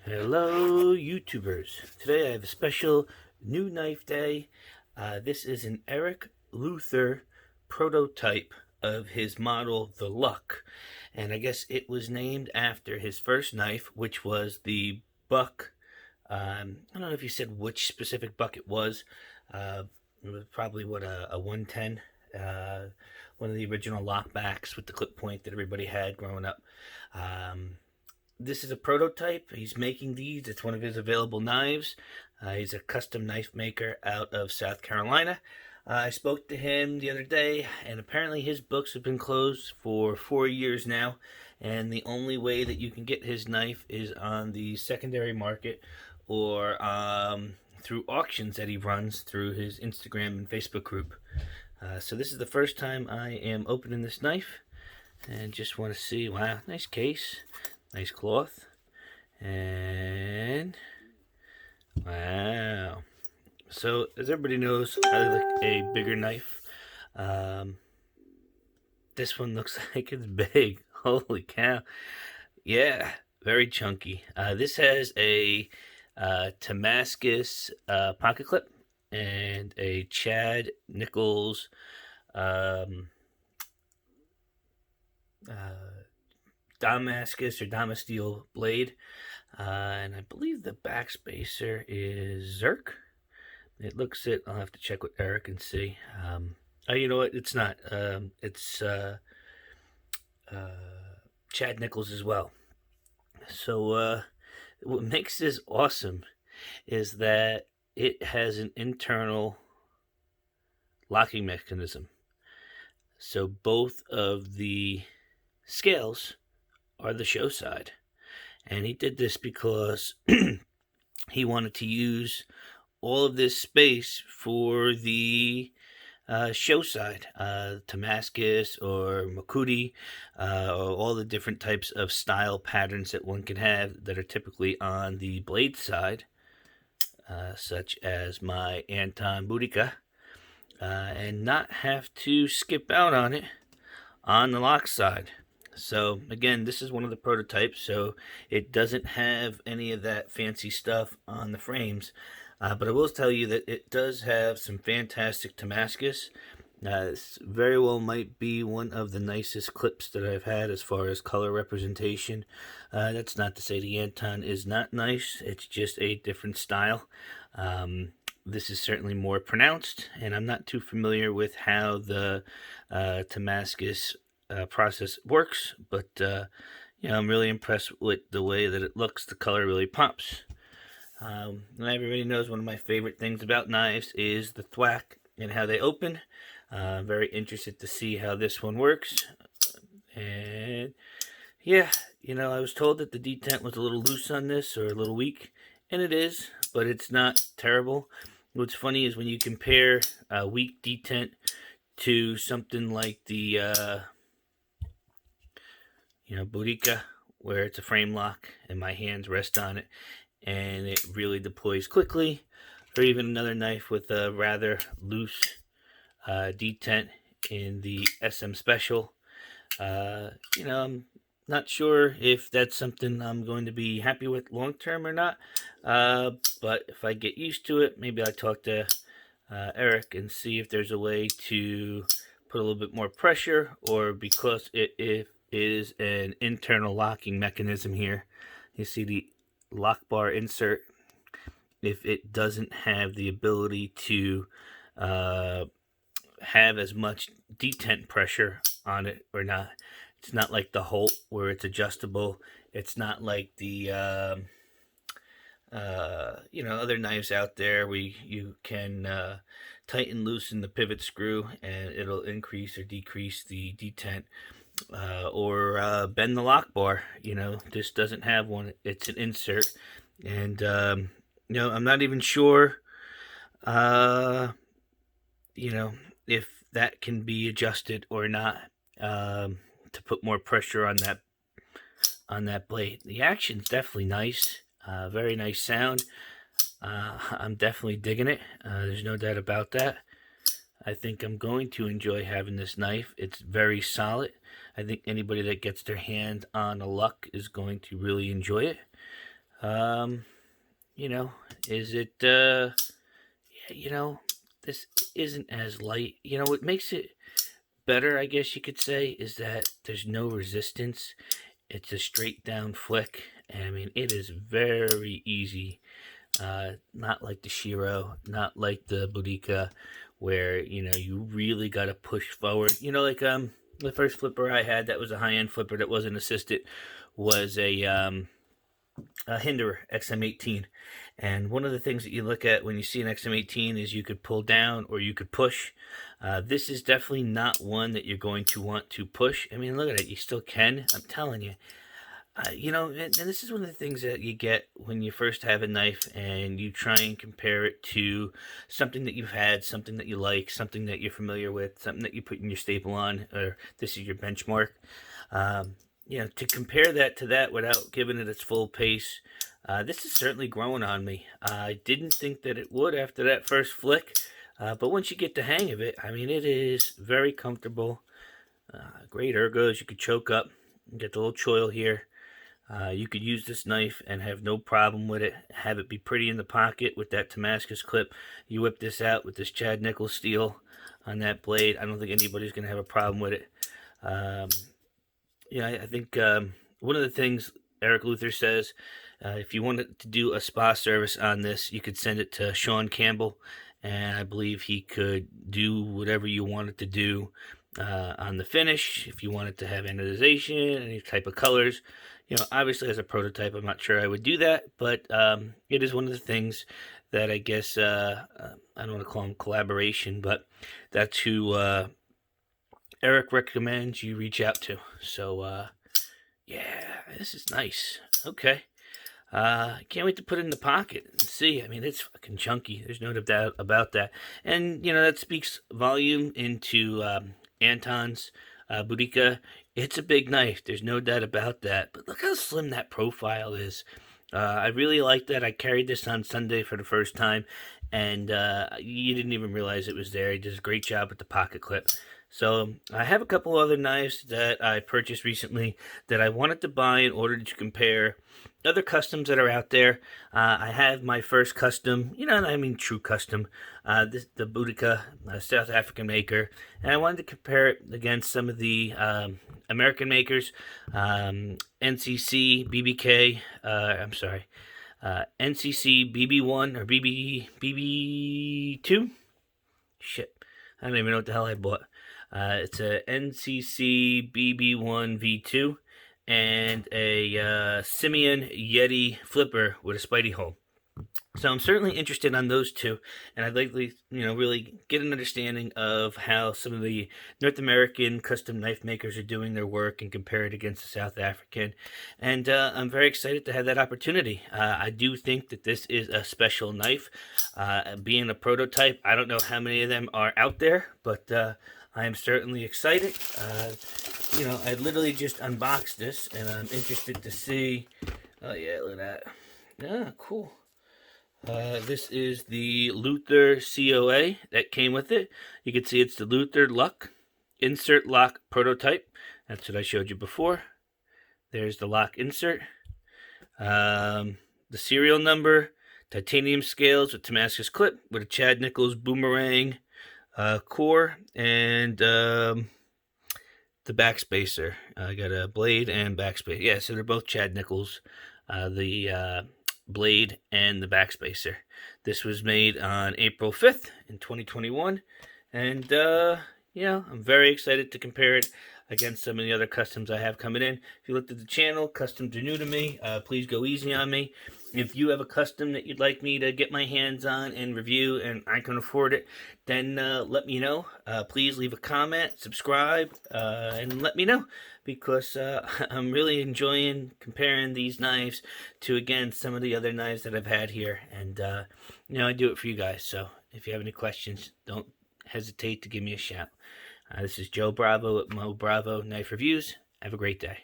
Hello YouTubers. Today I have a special new knife day. This is an Eric Luther prototype of his model, the Luck. And I guess it was named after his first knife, which was the Buck. I don't know if he said which specific buck it was. It was probably a 110. One of the original lockbacks with the clip point that everybody had growing up. This is a prototype. He's making these. It's one of his available knives. He's a custom knife maker out of South Carolina. I spoke to him the other day, and apparently his books have been closed for 4 years now, and the only way that you can get his knife is on the secondary market or through auctions that he runs through his Instagram and Facebook group. So this is the first time I am opening this knife, and just want to see. Wow, nice case. Nice cloth, and wow. So as everybody knows, I like a bigger knife. This one looks like it's big. Holy cow. Yeah, very chunky. This has a Damascus pocket clip and a Chad Nichols Damascus or Damasteel blade, and I believe the back spacer is Zerk. It looks it. I'll have to check with Eric and see. Oh, you know what? It's not. It's Chad Nichols as well. So what makes this awesome is that it has an internal locking mechanism. So both of the scales are the show side, and he did this because he wanted to use all of this space for the show side, Damascus or Makudi, or all the different types of style patterns that one can have that are typically on the blade side, such as my Anton Boudica, and not have to skip out on it on the lock side. So again, this is one of the prototypes, so it doesn't have any of that fancy stuff on the frames, but I will tell you that it does have some fantastic Damascus. This very well might be one of the nicest clips that I've had as far as color representation. That's not to say the Anton is not nice, it's just a different style. This is certainly more pronounced, and I'm not too familiar with how the Damascus process works, but I'm really impressed with the way that it looks. The color really pops. Everybody knows one of my favorite things about knives is the thwack and how they open. Very interested to see how this one works. And yeah, I was told that the detent was a little loose on this, or a little weak, and it is, but it's not terrible. What's funny is when you compare weak detent to something like the Boudica, where it's a frame lock and my hands rest on it and it really deploys quickly, or even another knife with a rather loose detent in the SM Special. I'm not sure if that's something I'm going to be happy with long term or not, but if I get used to it, maybe I'll talk to Eric and see if there's a way to put a little bit more pressure, or because it is an internal locking mechanism here. You see the lock bar insert. If it doesn't have the ability to have as much detent pressure on it or not. It's not like the Holt where it's adjustable. It's not like the other knives out there where you can tighten, loosen the pivot screw and it'll increase or decrease the detent, or bend the lock bar. This doesn't have one. It's an insert, and I'm not even sure if that can be adjusted or not, to put more pressure on that blade. The action's definitely nice. Very nice sound. I'm definitely digging it. There's no doubt about that. I think I'm going to enjoy having this knife. It's very solid. I think anybody that gets their hand on a Luck is going to really enjoy it. You know, is it, you know, this isn't as light. You know, what makes it better, I guess you could say, is that there's no resistance. It's a straight down flick. And I mean, it is very easy. Not like the Shiro, not like the Boudica, where, you know, you really got to push forward. You know, like, the first flipper I had that was a high-end flipper that wasn't assisted was a Hinderer XM18. And one of the things that you look at when you see an XM18 is you could pull down or you could push. This is definitely not one that you're going to want to push. I mean, look at it. You still can. I'm telling you. You know, and this is one of the things that you get when you first have a knife and you try and compare it to something that you've had, something that you like, something that you're familiar with, something that you put in your staple on, or this is your benchmark. You know, to compare that to that without giving it its full pace, this is certainly growing on me. I didn't think that it would after that first flick, but once you get the hang of it, I mean, it is very comfortable. Great ergos. You could choke up and get the little choil here. You could use this knife and have no problem with it. Have it be pretty in the pocket with that Damascus clip. You whip this out with this Chad Nichols steel on that blade. I don't think anybody's going to have a problem with it. I think one of the things Eric Luther says, if you wanted to do a spa service on this, you could send it to Sean Campbell, and I believe he could do whatever you wanted to do on the finish. If you wanted to have anodization, any type of colors, you know, obviously as a prototype, I'm not sure I would do that, but it is one of the things that I guess, I don't want to call them collaboration, but that's who Eric recommends you reach out to. So, yeah, this is nice. Okay. I can't wait to put it in the pocket and see. I mean, it's fucking chunky. There's no doubt about that. And, you know, that speaks volume into Anton's Boudica. It's a big knife. There's no doubt about that. But look how slim that profile is. I really like that. I carried this on Sunday for the first time, and you didn't even realize it was there. He does a great job with the pocket clip. So I have a couple other knives that I purchased recently that I wanted to buy in order to compare other customs that are out there. I have my first custom, you know, I mean true custom, the Boudica, South African maker, and I wanted to compare it against some of the American makers, NCC, BBK, NCC BB1 or BB2. Shit, I don't even know what the hell I bought. It's a NCC BB1 V2 and a Simeon Yeti flipper with a Spidey hole. So I'm certainly interested on those two, and I'd like to, you know, really get an understanding of how some of the North American custom knife makers are doing their work and compare it against the South African. And I'm very excited to have that opportunity. I do think that this is a special knife. Being a prototype, I don't know how many of them are out there, but I am certainly excited. You know, I literally just unboxed this, and I'm interested to see. Oh yeah, look at that. Yeah, cool. This is the Luther COA that came with it. You can see it's the Luther Luck insert lock prototype. That's what I showed you before. There's the lock insert. The serial number, titanium scales with Damascus clip with a Chad Nichols boomerang core, and the backspacer. I got a blade and backspacer. Yeah, so they're both Chad Nichols. The blade and the backspacer. This was made on April 5th in 2021, and you know, I'm very excited to compare it against some of the other customs I have coming in. If you looked at the channel, customs are new to me. Please go easy on me. If you have a custom that you'd like me to get my hands on and review and I can afford it, then let me know. Please leave a comment, subscribe, and let me know, because I'm really enjoying comparing these knives to, again, some of the other knives that I've had here. And, you know, I do it for you guys. So if you have any questions, don't hesitate to give me a shout. This is Joe Bravo at MOEBRAVO Knife Reviews. Have a great day.